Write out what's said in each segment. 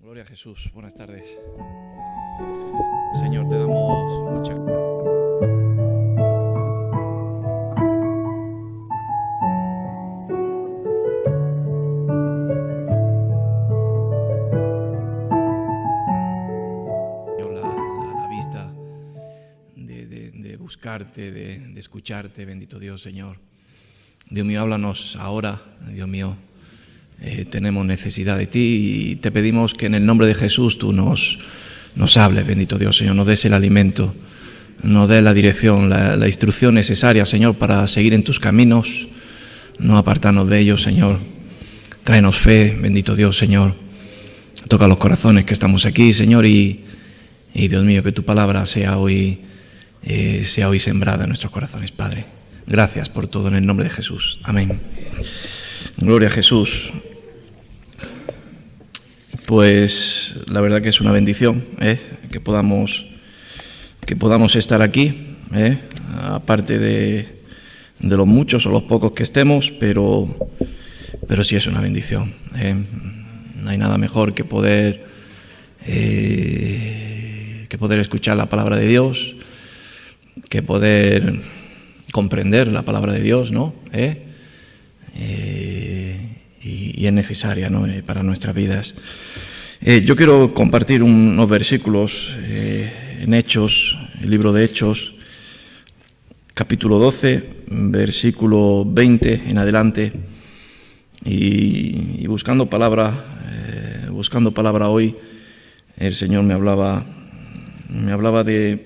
Gloria a Jesús. Buenas tardes. Señor, te damos mucha la vista de buscarte, de escucharte. Bendito Dios, Señor. Dios mío, háblanos ahora, Dios mío. Tenemos necesidad de ti y te pedimos que en el nombre de Jesús tú nos hables, bendito Dios, Señor, nos des el alimento, nos des la dirección, la instrucción necesaria, Señor, para seguir en tus caminos, no apartarnos de ellos, Señor. Tráenos fe, bendito Dios, Señor. Toca los corazones que estamos aquí, Señor, y Dios mío, que tu palabra sea hoy sembrada en nuestros corazones, Padre. Gracias por todo en el nombre de Jesús. Amén. Gloria a Jesús. Pues la verdad que es una bendición que podamos estar aquí, aparte de los muchos o los pocos que estemos, pero sí es una bendición. No hay nada mejor que poder escuchar la palabra de Dios, que poder comprender la palabra de Dios, ¿no? Y es necesaria, ¿no? Para nuestras vidas. Yo quiero compartir unos versículos en Hechos, el libro de Hechos, capítulo 12, versículo 20 en adelante, y buscando palabra hoy, el Señor me hablaba de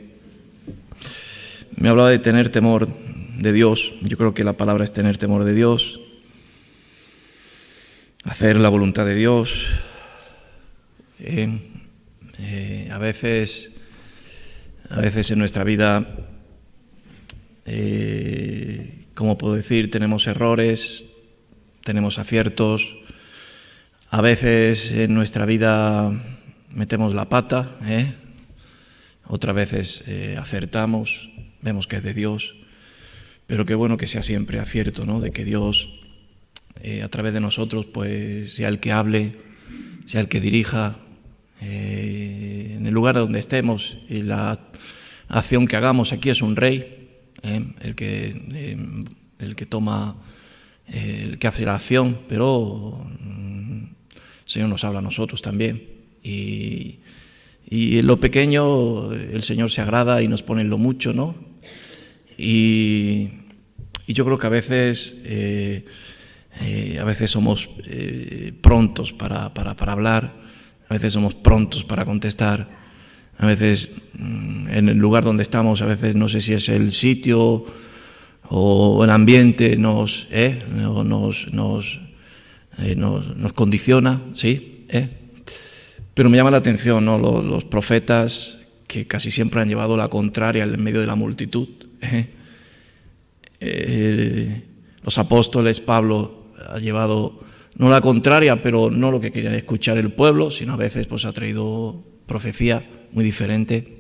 tener temor de Dios. Yo creo que la palabra es tener temor de Dios, hacer la voluntad de Dios. A veces en nuestra vida, ¿cómo puedo decir? Tenemos errores, tenemos aciertos. A veces en nuestra vida metemos la pata, otras veces acertamos, vemos que es de Dios. Pero qué bueno que sea siempre acierto, ¿no? De que Dios, a través de nosotros, pues sea el que hable, sea el que dirija en el lugar donde estemos. Y la acción que hagamos aquí es un rey, el que toma, el que hace la acción, pero el Señor nos habla a nosotros también. Y en lo pequeño el Señor se agrada y nos pone en lo mucho, ¿no? Y yo creo que a veces somos prontos para hablar, a veces somos prontos para contestar, a veces en el lugar donde estamos, a veces no sé si es el sitio o el ambiente nos condiciona, ¿sí? Pero me llama la atención, ¿no? Los profetas que casi siempre han llevado la contraria en medio de la multitud. Los apóstoles, Pablo ha llevado no la contraria, pero no lo que querían escuchar el pueblo, sino a veces pues ha traído profecía muy diferente.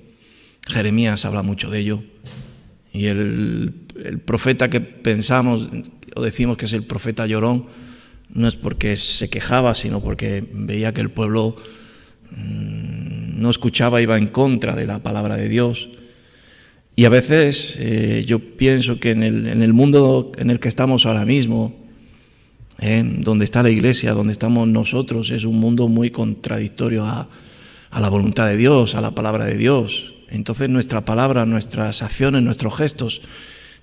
Jeremías habla mucho de ello. Y el profeta que pensamos o decimos que es el profeta llorón, no es porque se quejaba, sino porque veía que el pueblo no escuchaba, iba en contra de la palabra de Dios. Y a veces yo pienso que en el mundo en el que estamos ahora mismo, donde está la iglesia, donde estamos nosotros, es un mundo muy contradictorio a la voluntad de Dios, a la palabra de Dios. Entonces nuestra palabra, nuestras acciones, nuestros gestos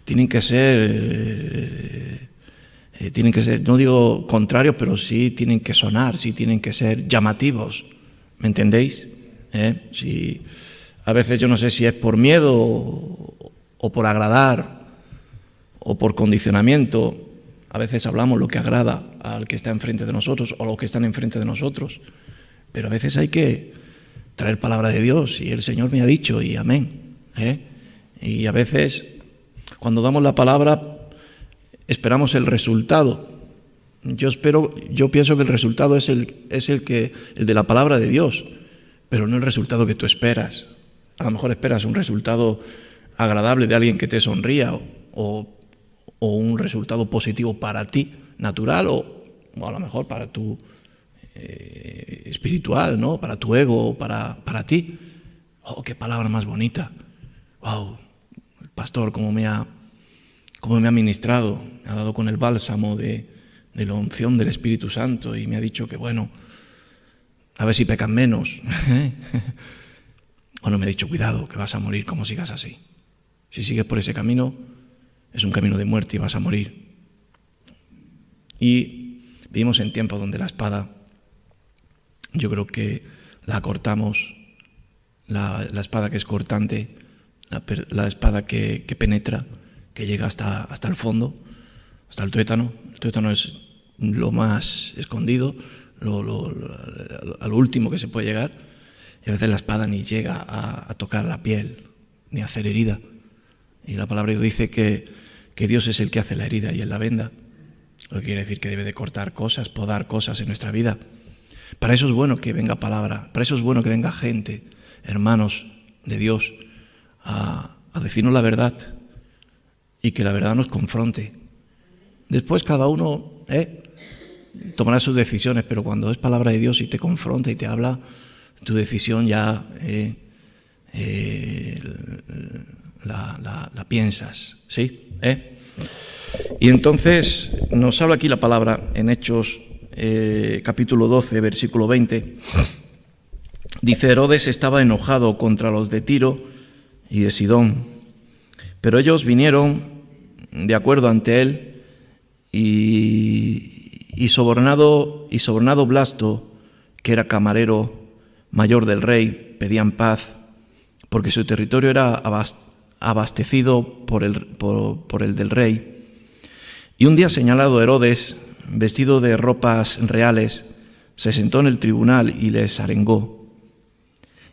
tienen que ser, no digo contrarios, pero sí tienen que sonar, sí tienen que ser llamativos. ¿Me entendéis? Si a veces yo no sé si es por miedo o por agradar o por condicionamiento. A veces hablamos lo que agrada al que está enfrente de nosotros o a los que están enfrente de nosotros. Pero a veces hay que traer palabra de Dios y el Señor me ha dicho y amén. Y a veces cuando damos la palabra esperamos el resultado. Yo pienso que el resultado es el de la palabra de Dios, pero no el resultado que tú esperas. A lo mejor esperas un resultado agradable de alguien que te sonría o un resultado positivo para ti, natural, o a lo mejor para tu espiritual, ¿no? Para tu ego, para ti. ¡Oh, qué palabra más bonita! ¡Wow! El pastor, cómo me ha ministrado, me ha dado con el bálsamo de la unción del Espíritu Santo y me ha dicho que, bueno, a ver si pecan menos. Bueno, me ha dicho, cuidado, que vas a morir como sigas así. Si sigues por ese camino, es un camino de muerte y vas a morir. Y vivimos en tiempos donde la espada, yo creo que la cortamos, la espada que es cortante, la espada que penetra, que llega hasta el fondo, hasta el tuétano. El tuétano es lo más escondido, a lo último que se puede llegar. Y a veces la espada ni llega a tocar la piel, ni a hacer herida. Y la palabra de Dios dice que Dios es el que hace la herida y Él la venda. Lo que quiere decir que debe de cortar cosas, podar cosas en nuestra vida. Para eso es bueno que venga palabra, para eso es bueno que venga gente, hermanos de Dios, a decirnos la verdad y que la verdad nos confronte. Después cada uno tomará sus decisiones, pero cuando es palabra de Dios y te confronta y te habla, tu decisión ya la piensas, ¿sí? Y entonces nos habla aquí la palabra en Hechos capítulo 12, versículo 20. Dice: Herodes estaba enojado contra los de Tiro y de Sidón, pero ellos vinieron de acuerdo ante él y sobornado Blasto, que era camarero mayor del rey, pedían paz, porque su territorio era abastecido por el del rey. Y un día señalado, Herodes, vestido de ropas reales, se sentó en el tribunal y les arengó.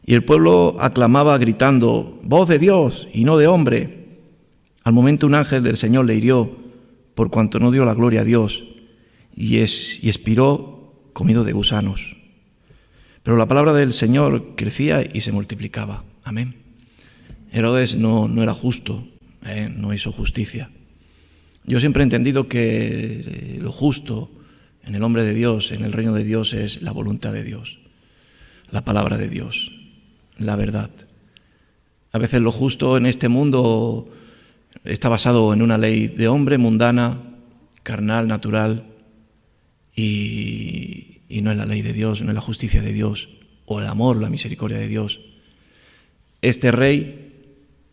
Y el pueblo aclamaba gritando: voz de Dios y no de hombre. Al momento un ángel del Señor le hirió, por cuanto no dio la gloria a Dios, y expiró comido de gusanos. Pero la palabra del Señor crecía y se multiplicaba. Amén. Herodes no era justo, no hizo justicia. Yo siempre he entendido que lo justo en el hombre de Dios, en el reino de Dios, es la voluntad de Dios, la palabra de Dios, la verdad. A veces lo justo en este mundo está basado en una ley de hombre mundana, carnal, natural, y no en la ley de Dios, no en la justicia de Dios, o el amor, la misericordia de Dios. Este rey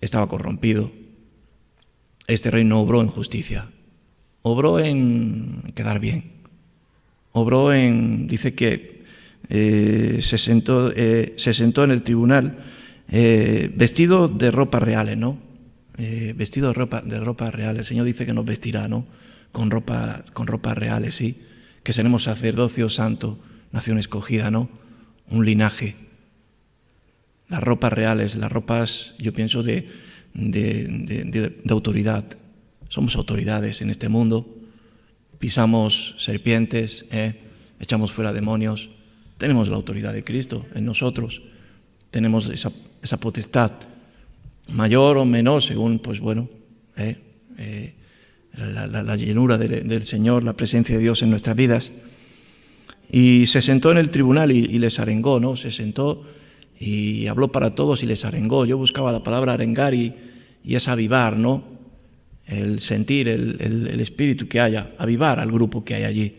estaba corrompido. Este rey no obró en justicia, obró en quedar bien. Obró dice que se sentó en el tribunal vestido de ropas reales, ¿no? Vestido de ropas reales. El Señor dice que nos vestirá, ¿no? Con ropas reales, sí. Que seremos sacerdocio santo, nación escogida, ¿no? Un linaje. Las ropas reales, las ropas, yo pienso, de autoridad. Somos autoridades en este mundo. Pisamos serpientes, echamos fuera demonios. Tenemos la autoridad de Cristo en nosotros. Tenemos esa potestad, mayor o menor, según, pues bueno, la llenura del Señor, la presencia de Dios en nuestras vidas. Y se sentó en el tribunal y les arengó, ¿no? Se sentó y habló para todos y les arengó. Yo buscaba la palabra arengar y es avivar, ¿no? El sentir, el espíritu que haya, avivar al grupo que hay allí.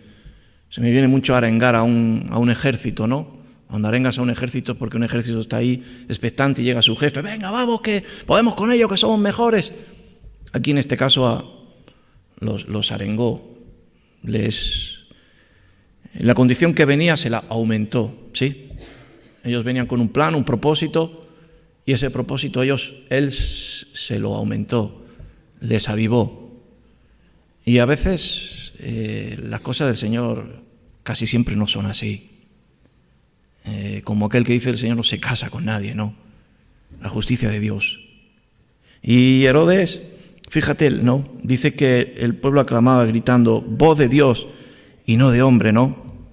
Se me viene mucho arengar a un ejército, ¿no? Cuando arengas a un ejército porque un ejército está ahí expectante y llega su jefe: venga, vamos, que podemos con ellos, que somos mejores. Aquí en este caso los arengó, la condición que venía se la aumentó, ¿sí? Ellos venían con un plan, un propósito, y ese propósito él se lo aumentó, les avivó. Y a veces las cosas del Señor casi siempre no son así. Como aquel que dice: el Señor no se casa con nadie, ¿no? La justicia de Dios. Y Herodes, fíjate, ¿no? Dice que el pueblo aclamaba gritando: voz de Dios y no de hombre, ¿no?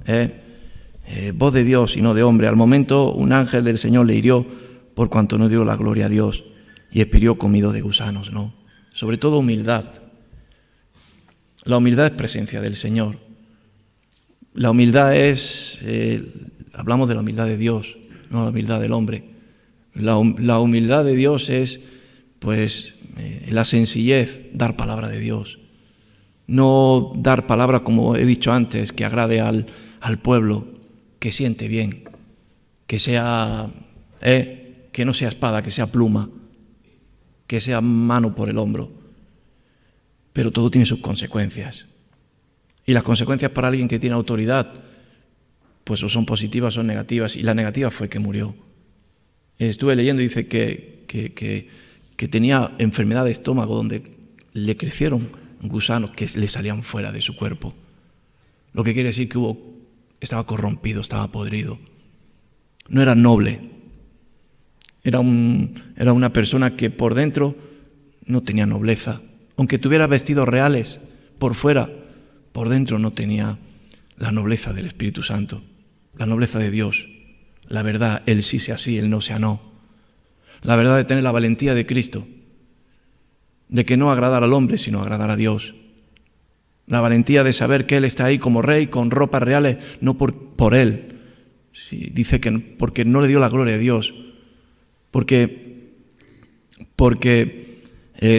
Voz de Dios y no de hombre. Al momento un ángel del Señor le hirió, por cuanto no dio la gloria a Dios, y expiró comido de gusanos, ¿no? Sobre todo humildad. La humildad es presencia del Señor. La humildad es, hablamos de la humildad de Dios, no la humildad del hombre. La humildad de Dios es, pues, la sencillez, dar palabra de Dios. No dar palabra, como he dicho antes, que agrade al pueblo, que siente bien, que sea, que no sea espada, que sea pluma, que sea mano por el hombro. Pero todo tiene sus consecuencias. Y las consecuencias para alguien que tiene autoridad, pues o son positivas o son negativas. Y la negativa fue que murió. Estuve leyendo y dice que tenía enfermedad de estómago donde le crecieron gusanos que le salían fuera de su cuerpo. Lo que quiere decir que estaba corrompido, estaba podrido. No era noble. Era una persona que por dentro no tenía nobleza. Aunque tuviera vestidos reales por fuera, por dentro no tenía la nobleza del Espíritu Santo, la nobleza de Dios, la verdad, el sí sea sí, el no sea no. La verdad de tener la valentía de Cristo, de que no agradar al hombre, sino agradar a Dios. La valentía de saber que Él está ahí como rey, con ropas reales, no por Él. Sí, dice que porque no le dio la gloria a Dios, porque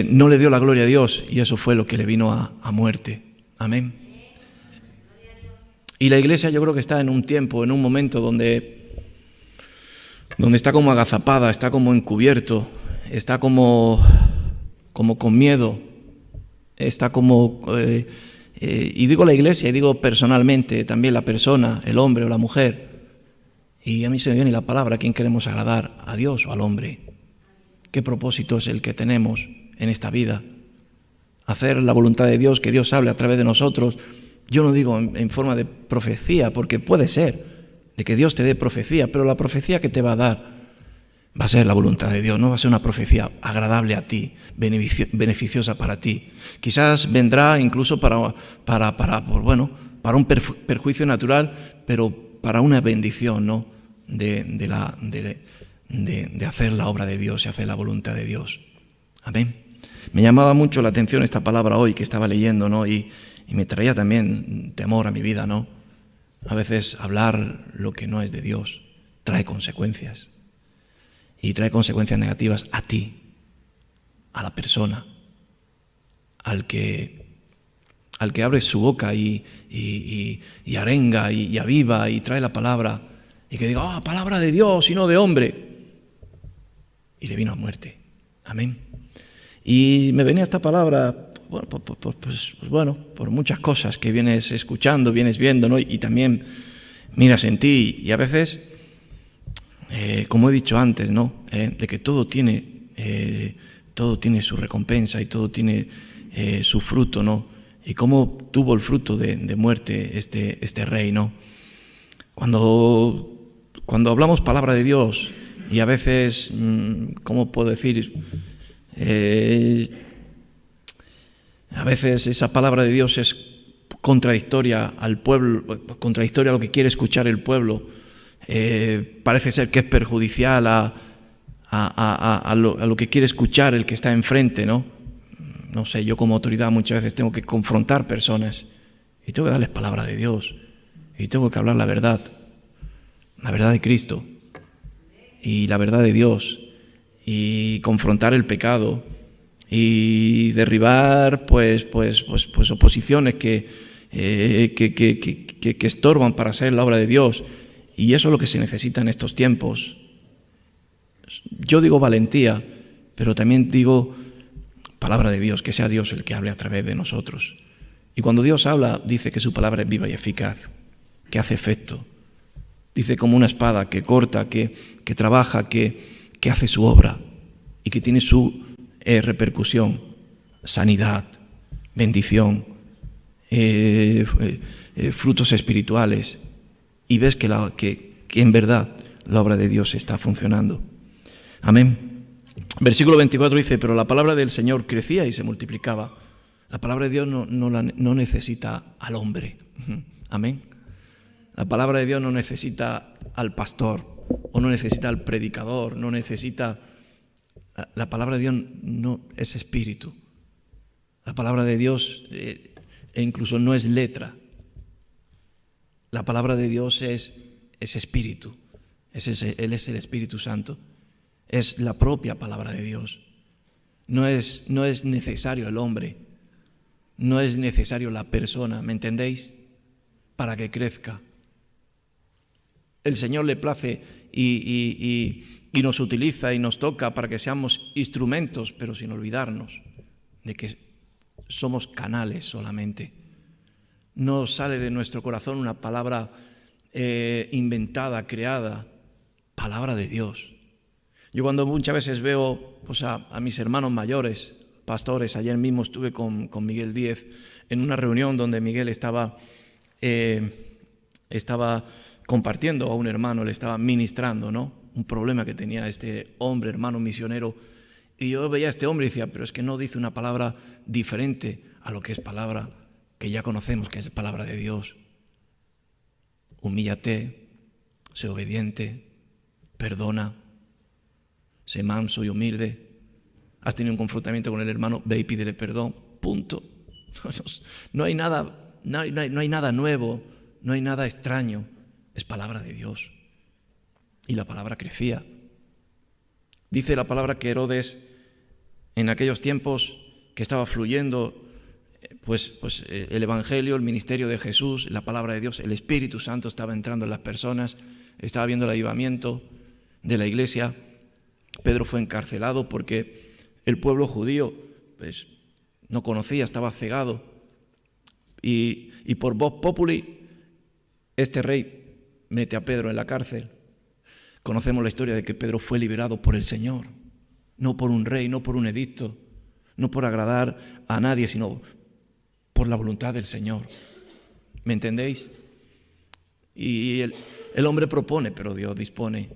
no le dio la gloria a Dios, y eso fue lo que le vino a muerte. Amén. Y la iglesia yo creo que está en un tiempo, en un momento donde está como agazapada, está como encubierto, está como con miedo, está como, y digo la iglesia y digo personalmente, también la persona, el hombre o la mujer, y a mí se me viene la palabra, ¿a quién queremos agradar? ¿A Dios o al hombre? ¿Qué propósito es el que tenemos en esta vida? Hacer la voluntad de Dios, que Dios hable a través de nosotros. Yo no digo en forma de profecía, porque puede ser de que Dios te dé profecía, pero la profecía que te va a dar va a ser la voluntad de Dios, no va a ser una profecía agradable a ti, beneficiosa para ti. Quizás vendrá incluso para un perjuicio natural, pero para una bendición, ¿no? De hacer la obra de Dios y hacer la voluntad de Dios. Amén. Me llamaba mucho la atención esta palabra hoy que estaba leyendo, ¿no? Y me traía también temor a mi vida, ¿no? A veces hablar lo que no es de Dios trae consecuencias. Y trae consecuencias negativas a ti, a la persona, al que abre su boca y arenga y aviva y trae la palabra y que diga, palabra de Dios y no de hombre. Y le vino a muerte. Amén. Y me venía esta palabra, por muchas cosas que vienes escuchando, vienes viendo, ¿no? Y también miras en ti y a veces, como he dicho antes, ¿no? De que todo tiene su recompensa y todo tiene su fruto, ¿no? Y cómo tuvo el fruto de muerte este rey, ¿no? Cuando hablamos palabra de Dios y a veces, ¿cómo puedo decir? A veces esa palabra de Dios es contradictoria al pueblo, contradictoria a lo que quiere escuchar el pueblo. Parece ser que es perjudicial a lo que quiere escuchar el que está enfrente, ¿no? No sé, yo como autoridad muchas veces tengo que confrontar personas y tengo que darles palabra de Dios y tengo que hablar la verdad de Cristo y la verdad de Dios y confrontar el pecado y derribar pues oposiciones que estorban para hacer la obra de Dios. Y eso es lo que se necesita en estos tiempos. Yo digo valentía, pero también digo palabra de Dios, que sea Dios el que hable a través de nosotros. Y cuando Dios habla, dice que su palabra es viva y eficaz, que hace efecto. Dice como una espada que corta, que trabaja, que hace su obra y que tiene su repercusión, sanidad, bendición, frutos espirituales. Y ves que en verdad la obra de Dios está funcionando. Amén. Versículo 24 dice, pero la palabra del Señor crecía y se multiplicaba. La palabra de Dios no necesita al hombre. Amén. La palabra de Dios no necesita al pastor o no necesita al predicador, no necesita... La palabra de Dios no es espíritu. La palabra de Dios incluso no es letra. La palabra de Dios es espíritu. Él es el Espíritu Santo. Es la propia palabra de Dios. No es necesario el hombre. No es necesario la persona, ¿me entendéis? Para que crezca. El Señor le place y nos utiliza y nos toca para que seamos instrumentos, pero sin olvidarnos de que somos canales solamente. No sale de nuestro corazón una palabra inventada, creada, palabra de Dios. Yo cuando muchas veces veo pues, a mis hermanos mayores, pastores, ayer mismo estuve con Miguel Díez en una reunión donde Miguel estaba compartiendo a un hermano, le estaba ministrando, ¿no? Un problema que tenía este hombre, hermano misionero. Y yo veía a este hombre y decía, pero es que no dice una palabra diferente a lo que es palabra que ya conocemos, que es palabra de Dios. Humíllate, sé obediente, perdona, sé manso y humilde. Has tenido un confrontamiento con el hermano, ve y pídele perdón, punto. No hay nada, no hay nada nuevo, no hay nada extraño. Es palabra de Dios. Y la palabra crecía. Dice la palabra que Herodes, en aquellos tiempos que estaba fluyendo, pues el Evangelio, el ministerio de Jesús, la palabra de Dios, el Espíritu Santo estaba entrando en las personas, estaba viendo el avivamiento de la iglesia. Pedro fue encarcelado porque el pueblo judío pues, no conocía, estaba cegado. Y por vox populi, este rey mete a Pedro en la cárcel. Conocemos la historia de que Pedro fue liberado por el Señor, no por un rey, no por un edicto, no por agradar a nadie, sino por la voluntad del Señor. ¿Me entendéis? Y el hombre propone, pero Dios dispone.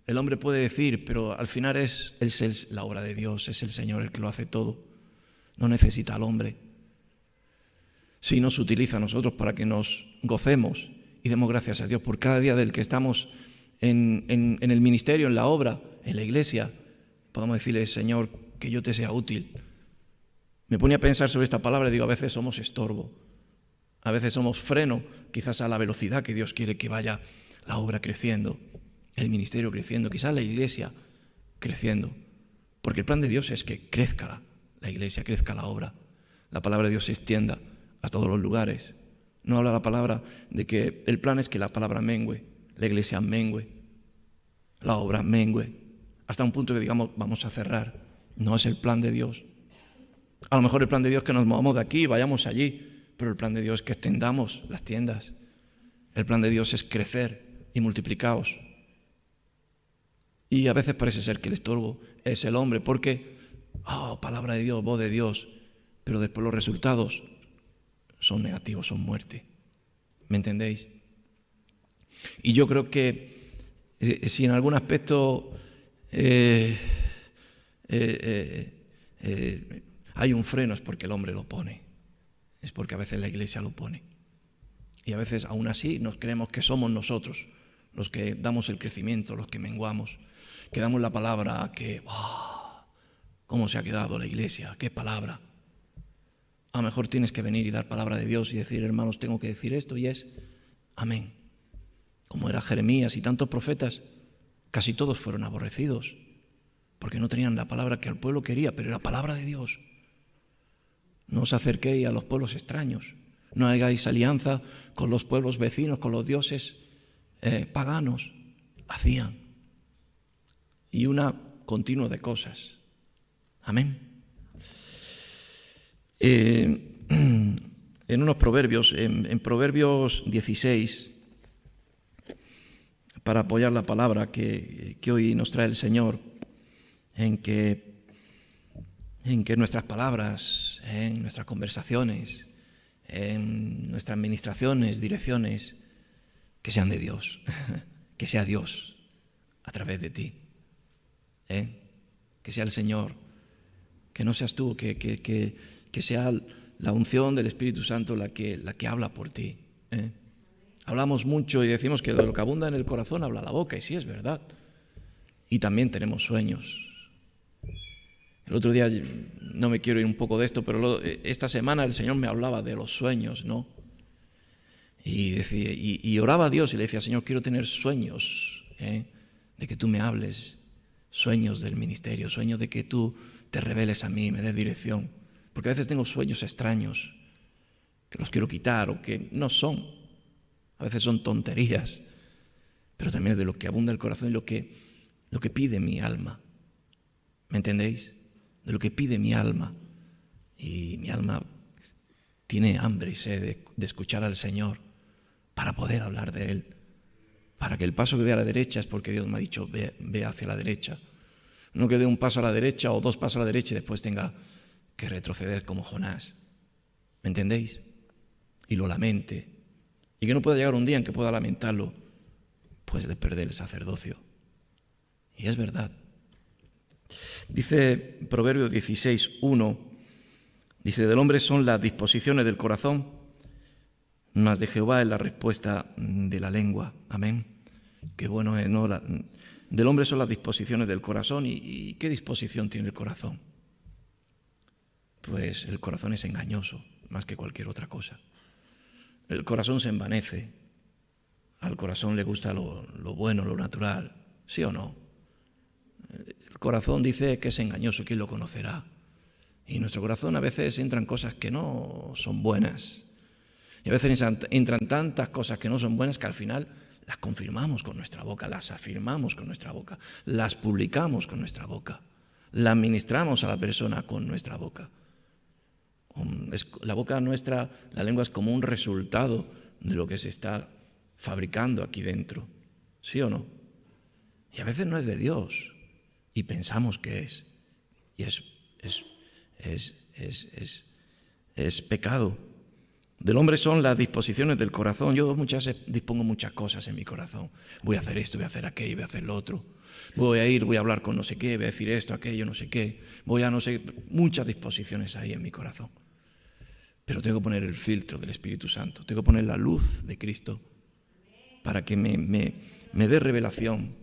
El hombre puede decir, pero al final es la obra de Dios, es el Señor el que lo hace todo. No necesita al hombre. Sí nos utiliza a nosotros para que nos gocemos y demos gracias a Dios por cada día del que estamos en el ministerio, en la obra, en la iglesia. Podemos decirle, Señor, que yo te sea útil. Me ponía a pensar sobre esta palabra y digo, a veces somos estorbo, a veces somos freno, quizás a la velocidad que Dios quiere que vaya la obra creciendo, el ministerio creciendo, quizás la iglesia creciendo, porque el plan de Dios es que crezca la iglesia, crezca la obra, la palabra de Dios se extienda a todos los lugares. No habla la palabra de que el plan es que la palabra mengüe, la iglesia mengüe, la obra mengüe, hasta un punto que digamos vamos a cerrar. No es el plan de Dios. A lo mejor el plan de Dios es que nos movamos de aquí y vayamos allí, pero el plan de Dios es que extendamos las tiendas. El plan de Dios es crecer y multiplicaos. Y a veces parece ser que el estorbo es el hombre, porque, palabra de Dios, voz de Dios, pero después los resultados son negativos, son muerte. ¿Me entendéis? Y yo creo que si en algún aspecto hay un freno, es porque el hombre lo pone, es porque a veces la iglesia lo pone. Y a veces aún así nos creemos que somos nosotros los que damos el crecimiento, los que menguamos, que damos la palabra, que ¿cómo se ha quedado la iglesia? ¿Qué palabra? A lo mejor tienes que venir y dar palabra de Dios y decir, hermanos, tengo que decir esto y es amén. Como era Jeremías y tantos profetas, casi todos fueron aborrecidos, porque no tenían la palabra que el pueblo quería, pero era palabra de Dios. No os acerquéis a los pueblos extraños, no hagáis alianza con los pueblos vecinos, con los dioses paganos. Hacían. Y una continua de cosas. Amén. En unos proverbios, en Proverbios 16, para apoyar la palabra que hoy nos trae el Señor, en que nuestras palabras, en nuestras conversaciones, en nuestras administraciones, direcciones, que sean de Dios, que sea Dios a través de ti, que sea el Señor, que no seas tú, que sea la unción del Espíritu Santo la que habla por ti. Hablamos mucho y decimos que de lo que abunda en el corazón habla la boca, y sí es verdad. Y también tenemos sueños. El otro día, no me quiero ir un poco de esto, pero esta semana el Señor me hablaba de los sueños, ¿no? Y, decía, y oraba a Dios y le decía, Señor, quiero tener sueños de que tú me hables, sueños del ministerio, sueños de que tú te reveles a mí, me des dirección. Porque a veces tengo sueños extraños que los quiero quitar o que no son. A veces son tonterías, pero también es de lo que abunda el corazón y lo que pide mi alma. ¿Me entendéis? De lo que pide mi alma. Y mi alma tiene hambre y sed de escuchar al Señor para poder hablar de Él. Para que el paso que dé a la derecha es porque Dios me ha dicho, ve hacia la derecha. No que dé un paso a la derecha o dos pasos a la derecha y después tenga que retroceder como Jonás. ¿Me entendéis? Y lo lamente. Y que no pueda llegar un día en que pueda lamentarlo, pues de perder el sacerdocio. Y es verdad. Dice Proverbios 16:1, dice, del hombre son las disposiciones del corazón, mas de Jehová es la respuesta de la lengua. Amén. Qué bueno es, ¿no? Del hombre son las disposiciones del corazón. ¿Y qué disposición tiene el corazón? Pues el corazón es engañoso, más que cualquier otra cosa. El corazón se envanece. Al corazón le gusta lo bueno, lo natural. ¿Sí o no? El corazón dice que es engañoso, ¿quién lo conocerá? Y en nuestro corazón a veces entran cosas que no son buenas. Y a veces entran tantas cosas que no son buenas que al final las confirmamos con nuestra boca, las afirmamos con nuestra boca, las publicamos con nuestra boca, las ministramos a la persona con nuestra boca. La boca nuestra, la lengua es como un resultado de lo que se está fabricando aquí dentro. ¿Sí o no? Y a veces no es de Dios y pensamos que es. Y es pecado. Del hombre son las disposiciones del corazón. Yo muchas veces dispongo muchas cosas en mi corazón. Voy a hacer esto, voy a hacer aquello, voy a hacer lo otro. Voy a hablar con no sé qué, voy a decir esto, aquello, no sé qué. Muchas disposiciones hay en mi corazón. Pero tengo que poner el filtro del Espíritu Santo. Tengo que poner la luz de Cristo para que me dé revelación,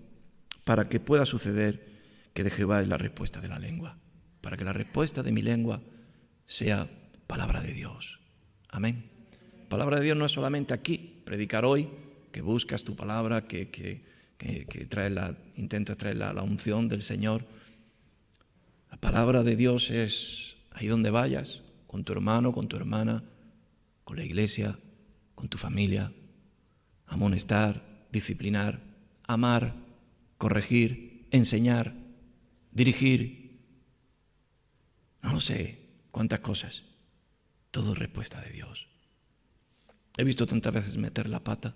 para que pueda suceder que de Jehová es la respuesta de la lengua. Para que la respuesta de mi lengua sea palabra de Dios. Amén. Palabra de Dios no es solamente aquí, predicar hoy, que buscas tu palabra, que intentas traer la unción del Señor. La palabra de Dios es ahí donde vayas, con tu hermano, con tu hermana, con la iglesia, con tu familia. Amonestar, disciplinar, amar, corregir, enseñar, dirigir. No lo sé cuántas cosas. Todo es respuesta de Dios. He visto tantas veces meter la pata.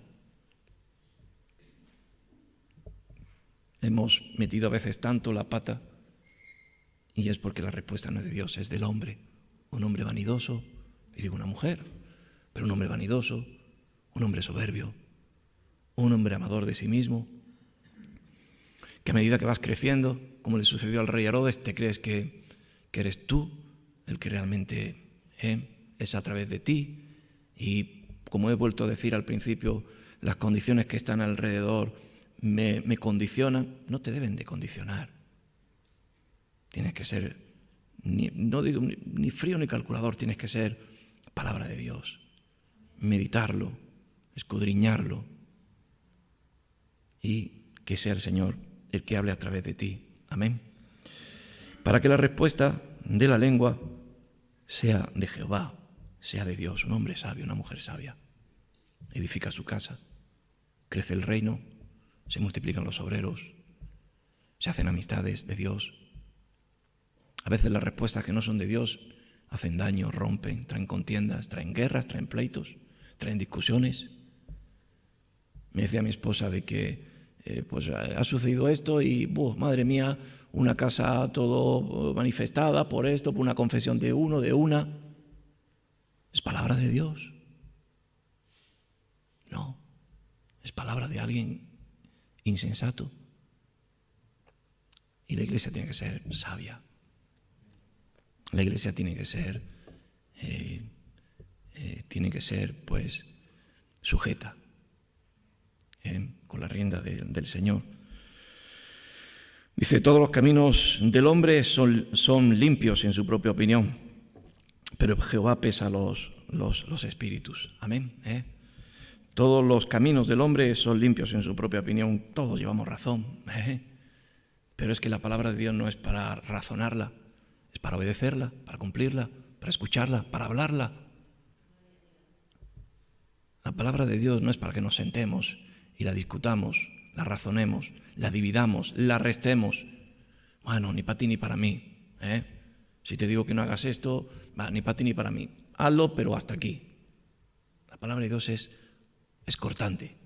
Hemos metido a veces tanto la pata y es porque la respuesta no es de Dios, es del hombre. Un hombre vanidoso, y digo una mujer, pero un hombre vanidoso, un hombre soberbio, un hombre amador de sí mismo, que a medida que vas creciendo, como le sucedió al rey Herodes, te crees que eres tú el que realmente es a través de ti. Y como he vuelto a decir al principio, las condiciones que están alrededor me condicionan. No te deben de condicionar. Tienes que ser, no digo ni frío ni calculador, tienes que ser palabra de Dios, meditarlo, escudriñarlo y que sea el Señor el que hable a través de ti. Amén. Para que la respuesta de la lengua sea de Jehová, sea de Dios, un hombre sabio, una mujer sabia. Edifica su casa, crece el reino, se multiplican los obreros, se hacen amistades de Dios. A veces las respuestas que no son de Dios hacen daño, rompen, traen contiendas, traen guerras, traen pleitos, traen discusiones. Me decía mi esposa de que pues ha sucedido esto y, madre mía, una casa todo manifestada por esto, por una confesión de uno, de una. ¿Es palabra de Dios? No, es palabra de alguien insensato. Y la iglesia tiene que ser sabia. La iglesia tiene que ser, pues, sujeta con la rienda del Señor. Dice, todos los caminos del hombre son limpios en su propia opinión, pero Jehová pesa los espíritus. Amén. Todos los caminos del hombre son limpios en su propia opinión. Todos llevamos razón. Pero es que la palabra de Dios no es para razonarla, es para obedecerla, para cumplirla, para escucharla, para hablarla. La palabra de Dios no es para que nos sentemos y la discutamos, la razonemos, la dividamos, la restemos. Bueno, ni para ti ni para mí. Si te digo que no hagas esto, ni para ti ni para mí. Hazlo, pero hasta aquí. La palabra de Dios es cortante.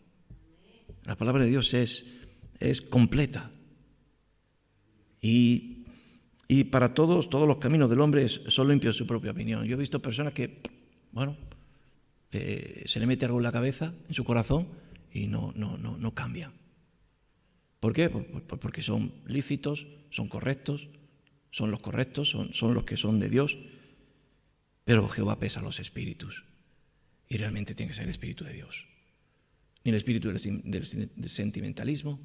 La palabra de Dios es completa. Y para todos los caminos del hombre son limpios en su propia opinión. Yo he visto personas que, se le mete algo en la cabeza, en su corazón, y no cambian. ¿Por qué? Porque son lícitos, son correctos, son los correctos, son los que son de Dios. Pero Jehová pesa los espíritus. Y realmente tiene que ser el espíritu de Dios. Ni el espíritu del sentimentalismo,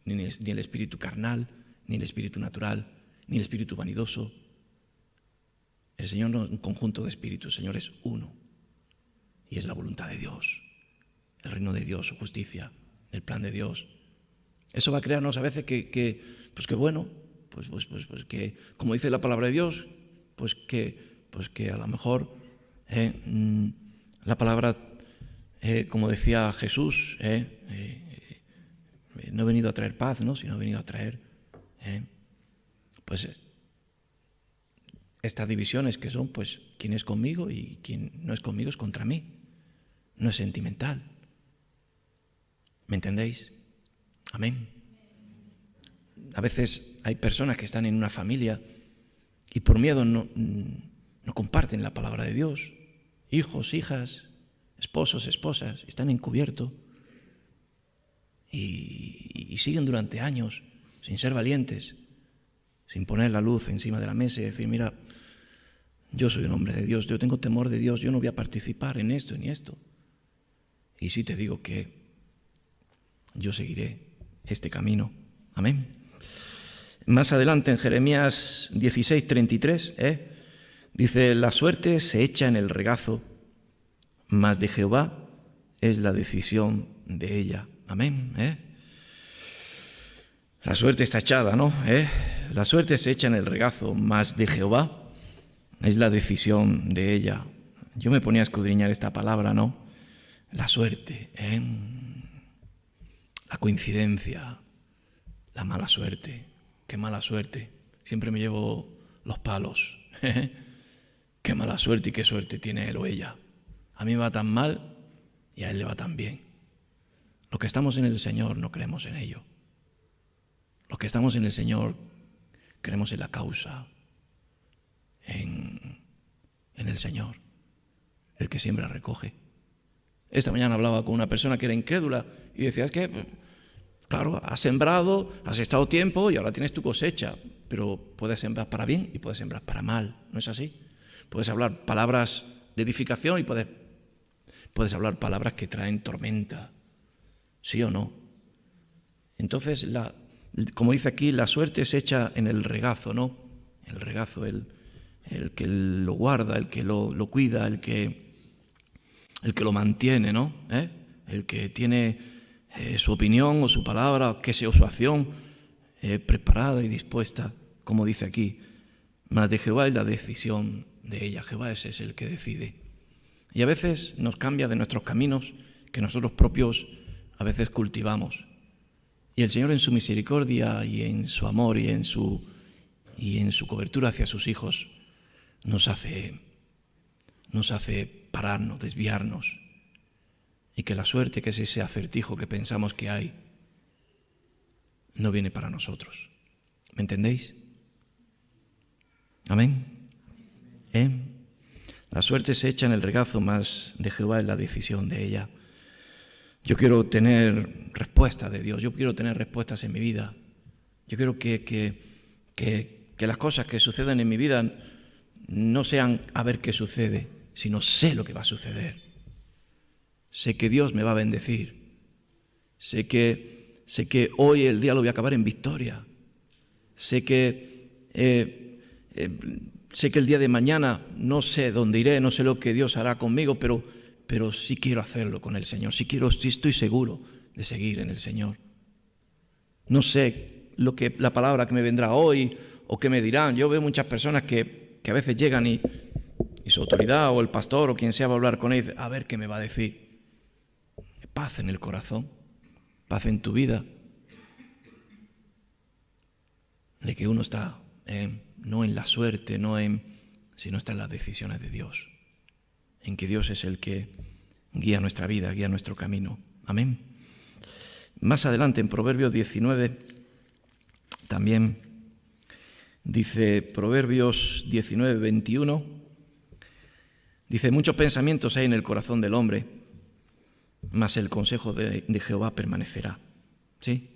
ni el espíritu carnal, ni el espíritu natural, ni el espíritu vanidoso. El Señor no es un conjunto de espíritus, el Señor es uno. Y es la voluntad de Dios, el reino de Dios, su justicia, el plan de Dios. Eso va a crearnos a veces que como dice la palabra de Dios, que a lo mejor la palabra, como decía Jesús, no he venido a traer paz, ¿no? Sino he venido a traer estas divisiones que son, quien es conmigo y quien no es conmigo es contra mí. No es sentimental. ¿Me entendéis? Amén. A veces hay personas que están en una familia y por miedo no comparten la palabra de Dios. Hijos, hijas, esposos, esposas, están encubiertos y siguen durante años sin ser valientes, sin poner la luz encima de la mesa y decir, mira, yo soy un hombre de Dios, yo tengo temor de Dios, yo no voy a participar en esto ni esto. Y sí te digo que yo seguiré este camino. Amén. Más adelante en Jeremías 16:33, dice, la suerte se echa en el regazo, mas de Jehová es la decisión de ella. Amén. La suerte está echada, ¿no? La suerte se echa en el regazo, mas de Jehová es la decisión de ella. Yo me ponía a escudriñar esta palabra, ¿no? La suerte, la coincidencia, la mala suerte. Qué mala suerte. Siempre me llevo los palos. Qué mala suerte y qué suerte tiene él o ella. A mí me va tan mal y a él le va tan bien. Los que estamos en el Señor no creemos en ello. Los que estamos en el Señor creemos en la causa, en el Señor, el que siembra recoge. Esta mañana hablaba con una persona que era incrédula y decía, es que, claro, has sembrado, has estado tiempo y ahora tienes tu cosecha, pero puedes sembrar para bien y puedes sembrar para mal, ¿no es así? Puedes hablar palabras de edificación y puedes hablar palabras que traen tormenta, ¿sí o no? Entonces, como dice aquí, la suerte se echa en el regazo, ¿no? El regazo, el que lo guarda, el que lo cuida, el que lo mantiene, ¿no? El que tiene su opinión o su palabra, o su acción preparada y dispuesta, como dice aquí. Mas de Jehová es la decisión de ella. Jehová es el que decide. Y a veces nos cambia de nuestros caminos que nosotros propios a veces cultivamos. Y el Señor en su misericordia y en su amor y en su cobertura hacia sus hijos nos hace pararnos, desviarnos, y que la suerte, que es ese acertijo que pensamos que hay, no viene para nosotros. ¿Me entendéis? Amén. La suerte se echa en el regazo, mas de Jehová es la decisión de ella. Yo quiero tener respuestas de Dios, yo quiero tener respuestas en mi vida. Yo quiero que las cosas que suceden en mi vida no sean a ver qué sucede, sino sé lo que va a suceder. Sé que Dios me va a bendecir. Sé que hoy el día lo voy a acabar en victoria. Sé que el día de mañana no sé dónde iré, no sé lo que Dios hará conmigo, pero pero sí quiero hacerlo con el Señor, sí estoy seguro de seguir en el Señor. No sé la palabra que me vendrá hoy o qué me dirán. Yo veo muchas personas que a veces llegan y su autoridad o el pastor o quien sea va a hablar con ellos, a ver qué me va a decir. Paz en el corazón, paz en tu vida, de que uno está no en la suerte, sino está en las decisiones de Dios, en que Dios es el que guía nuestra vida, guía nuestro camino. Amén. Más adelante en Proverbios 19 también dice, Proverbios 19, 21, dice, muchos pensamientos hay en el corazón del hombre, mas el consejo de Jehová permanecerá. ¿Sí?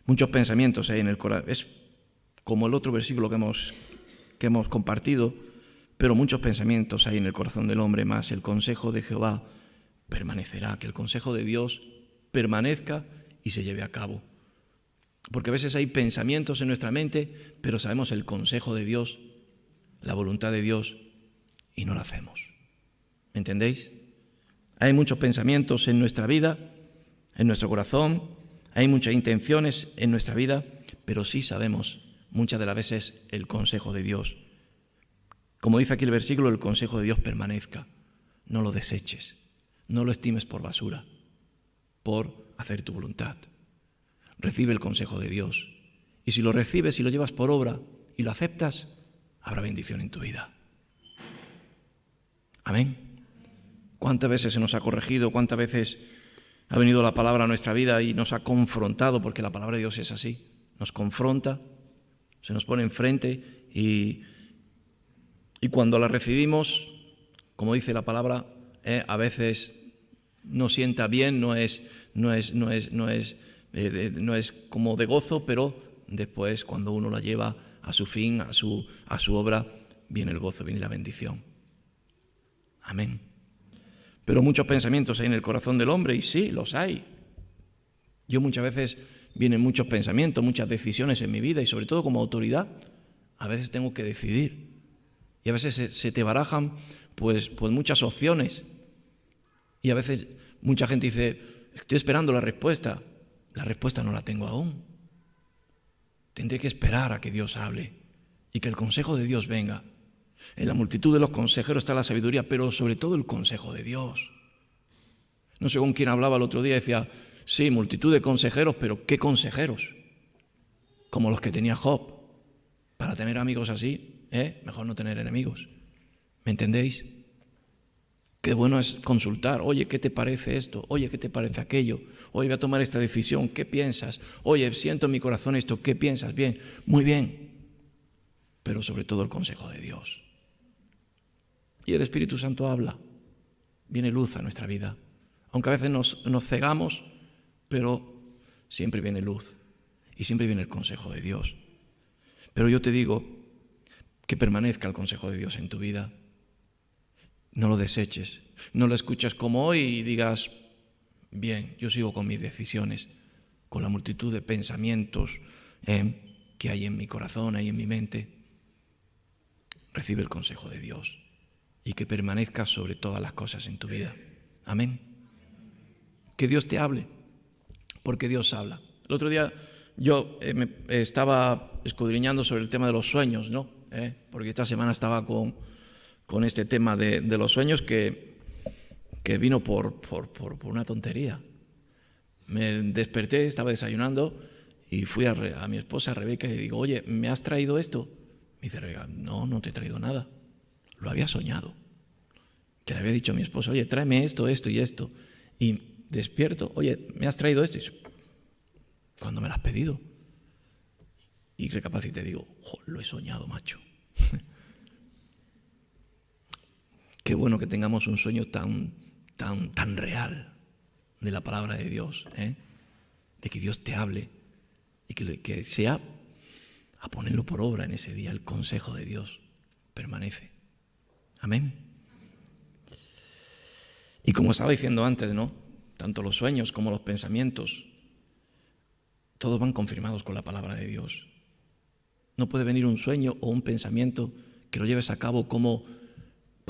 Muchos pensamientos hay en el corazón. Es como el otro versículo que hemos compartido, pero muchos pensamientos hay en el corazón del hombre, mas el consejo de Jehová permanecerá. Que el consejo de Dios permanezca y se lleve a cabo. Porque a veces hay pensamientos en nuestra mente, pero sabemos el consejo de Dios, la voluntad de Dios, y no lo hacemos. ¿Me entendéis? Hay muchos pensamientos en nuestra vida, en nuestro corazón, hay muchas intenciones en nuestra vida, pero sí sabemos muchas de las veces el consejo de Dios. Como dice aquí el versículo, el consejo de Dios permanezca. No lo deseches, no lo estimes por basura, por hacer tu voluntad. Recibe el consejo de Dios. Y si lo recibes y lo llevas por obra y lo aceptas, habrá bendición en tu vida. Amén. ¿Cuántas veces se nos ha corregido? ¿Cuántas veces ha venido la palabra a nuestra vida y nos ha confrontado? Porque la palabra de Dios es así. Nos confronta, se nos pone enfrente y cuando la recibimos, como dice la palabra, a veces no sienta bien, no es como de gozo, pero después cuando uno la lleva a su fin, a su obra, viene el gozo, viene la bendición. Amén. Pero muchos pensamientos hay en el corazón del hombre, y sí, los hay. Yo muchas veces vienen muchos pensamientos, muchas decisiones en mi vida, y sobre todo como autoridad, a veces tengo que decidir. Y a veces se te barajan pues muchas opciones. Y a veces mucha gente dice, estoy esperando la respuesta. La respuesta no la tengo aún. Tendré que esperar a que Dios hable y que el consejo de Dios venga. En la multitud de los consejeros está la sabiduría, pero sobre todo el consejo de Dios. No sé con quién hablaba el otro día, decía, sí, multitud de consejeros, pero ¿qué consejeros? Como los que tenía Job. Para tener amigos así, mejor no tener enemigos. ¿Me entendéis? Qué bueno es consultar. Oye, ¿qué te parece esto? Oye, ¿qué te parece aquello? Oye, voy a tomar esta decisión. ¿Qué piensas? Oye, siento en mi corazón esto. ¿Qué piensas? Bien, muy bien. Pero sobre todo el consejo de Dios. Y el Espíritu Santo habla. Viene luz a nuestra vida. Aunque a veces nos cegamos, pero siempre viene luz. Y siempre viene el consejo de Dios. Pero yo te digo que permanezca el consejo de Dios en tu vida. No lo deseches, no lo escuches como hoy y digas, bien, yo sigo con mis decisiones, con la multitud de pensamientos que hay en mi corazón, hay en mi mente. Recibe el consejo de Dios y que permanezca sobre todas las cosas en tu vida. Amén. Que Dios te hable, porque Dios habla. El otro día yo estaba escudriñando sobre el tema de los sueños, ¿no? Porque esta semana estaba con este tema de los sueños que vino por una tontería. Me desperté, estaba desayunando y fui a mi esposa Rebeca y le digo, oye, ¿me has traído esto? Me dice Rebeca, no te he traído nada. Lo había soñado. Que le había dicho a mi esposa, oye, tráeme esto, esto y esto. Y despierto, oye, ¿me has traído esto? Y dice, ¿cuándo me lo has pedido? Y recapacité y digo, lo he soñado, macho. Qué bueno que tengamos un sueño tan real de la palabra de Dios, de que Dios te hable y que sea a ponerlo por obra en ese día. El consejo de Dios permanece. Amén. Y como estaba diciendo antes, ¿no? Tanto los sueños como los pensamientos, todos van confirmados con la palabra de Dios. No puede venir un sueño o un pensamiento que lo lleves a cabo como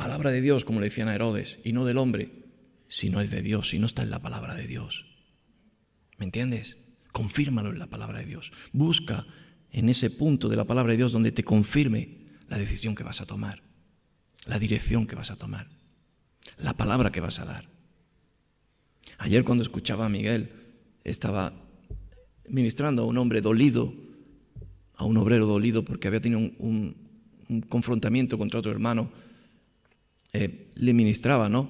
palabra de Dios, como le decían a Herodes, y no del hombre, si no es de Dios, si no está en la palabra de Dios. ¿Me entiendes? Confírmalo en la palabra de Dios. Busca en ese punto de la palabra de Dios donde te confirme la decisión que vas a tomar, la dirección que vas a tomar, la palabra que vas a dar. Ayer cuando escuchaba a Miguel, estaba ministrando a un hombre dolido, a un obrero dolido porque había tenido un confrontamiento contra otro hermano. Le ministraba, ¿no?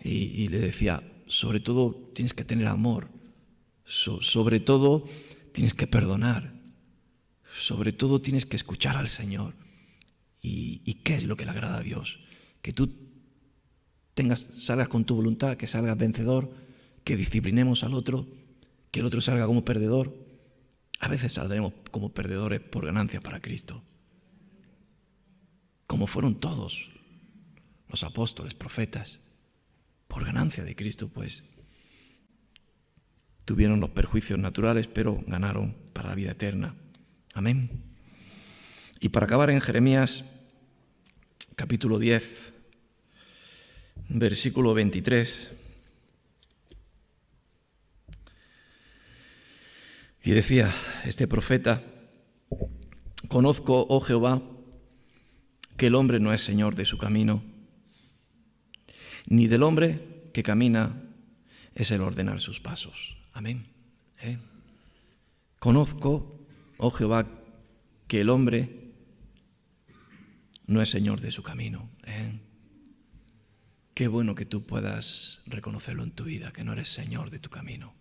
Y le decía, sobre todo tienes que tener amor, sobre todo tienes que perdonar, sobre todo tienes que escuchar al Señor. ¿Y qué es lo que le agrada a Dios? Que tú salgas con tu voluntad, que salgas vencedor, que disciplinemos al otro, que el otro salga como perdedor. A veces saldremos como perdedores por ganancia para Cristo, como fueron todos los apóstoles, profetas, por ganancia de Cristo, pues tuvieron los perjuicios naturales, pero ganaron para la vida eterna. Amén. Y para acabar en Jeremías, capítulo 10, versículo 23. Y decía este profeta, conozco, oh Jehová, que el hombre no es señor de su camino, ni del hombre que camina es el ordenar sus pasos. Amén. Conozco, oh Jehová, que el hombre no es señor de su camino. Qué bueno que tú puedas reconocerlo en tu vida, que no eres señor de tu camino,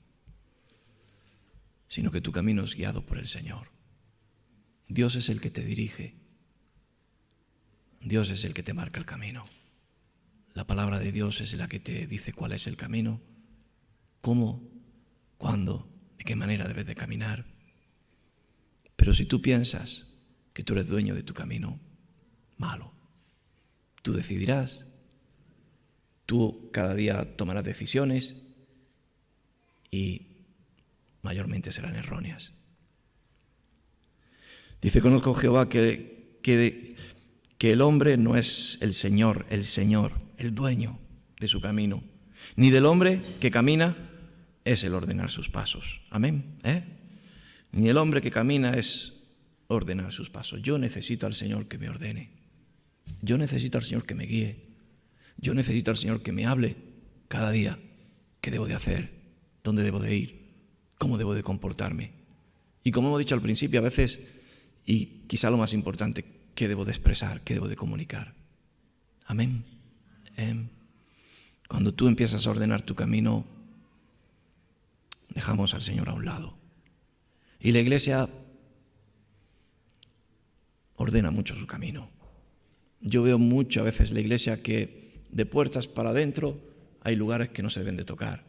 sino que tu camino es guiado por el Señor. Dios es el que te dirige. Dios es el que te marca el camino. La palabra de Dios es la que te dice cuál es el camino, cómo, cuándo, de qué manera debes de caminar. Pero si tú piensas que tú eres dueño de tu camino, malo. Tú decidirás, tú cada día tomarás decisiones y mayormente serán erróneas. Dice, conozco Jehová que el hombre no es el Señor, el dueño de su camino, ni del hombre que camina es el ordenar sus pasos. Amén. Ni el hombre que camina es ordenar sus pasos. Yo necesito al Señor que me ordene. Yo necesito al Señor que me guíe. Yo necesito al Señor que me hable cada día. ¿Qué debo de hacer? ¿Dónde debo de ir? ¿Cómo debo de comportarme? Y como hemos dicho al principio, a veces, y quizá lo más importante, ¿qué debo de expresar? ¿Qué debo de comunicar? Amén. Cuando tú empiezas a ordenar tu camino, dejamos al Señor a un lado. Y la Iglesia ordena mucho su camino. Yo veo mucho a veces la Iglesia que de puertas para adentro hay lugares que no se deben de tocar.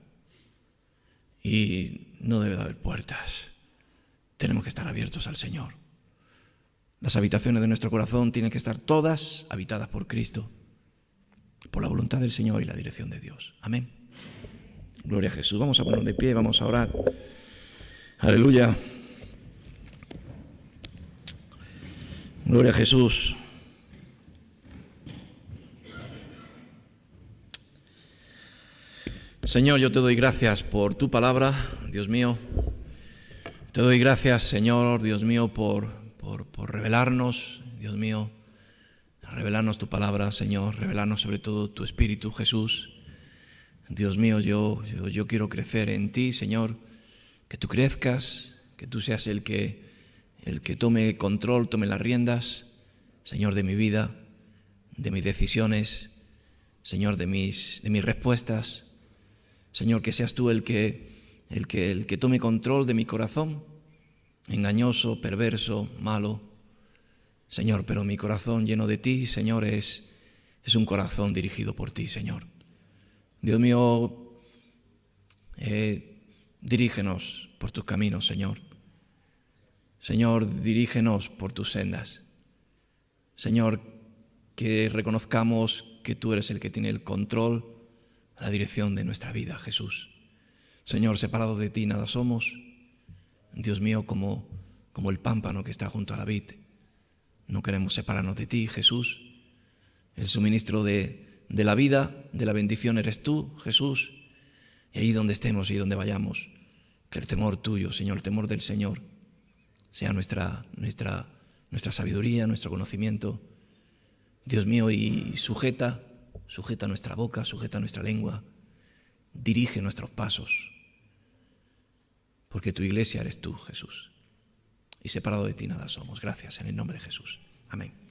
Y no debe de haber puertas. Tenemos que estar abiertos al Señor. Las habitaciones de nuestro corazón tienen que estar todas habitadas por Cristo, por la voluntad del Señor y la dirección de Dios. Amén. Gloria a Jesús. Vamos a ponernos de pie, vamos a orar. Aleluya. Gloria a Jesús. Señor, yo te doy gracias por tu palabra, Dios mío. Te doy gracias, Señor, Dios mío, por revelarnos, Dios mío, revelarnos tu palabra, Señor, revelarnos sobre todo tu Espíritu, Jesús. Dios mío, yo quiero crecer en ti, Señor, que tú crezcas, que tú seas el que tome control, tome las riendas, Señor, de mi vida, de mis decisiones, Señor, de mis respuestas. Señor, que seas tú el que tome control de mi corazón, engañoso, perverso, malo. Señor, pero mi corazón lleno de ti, Señor, es un corazón dirigido por ti, Señor. Dios mío, dirígenos por tus caminos, Señor. Señor, dirígenos por tus sendas. Señor, que reconozcamos que tú eres el que tiene el control, la dirección de nuestra vida, Jesús. Señor, separados de ti nada somos. Dios mío, como el pámpano que está junto a la vid. No queremos separarnos de ti, Jesús. El El suministro de la vida, de la bendición eres tú, Jesús. Y ahí donde estemos y donde vayamos, que el temor tuyo, Señor, el temor del Señor, sea nuestra sabiduría, nuestro conocimiento. Dios mío, y sujeta nuestra boca, sujeta nuestra lengua, dirige nuestros pasos, porque tu iglesia eres tú, Jesús, y separado de ti nada somos. Gracias en el nombre de Jesús. Amén.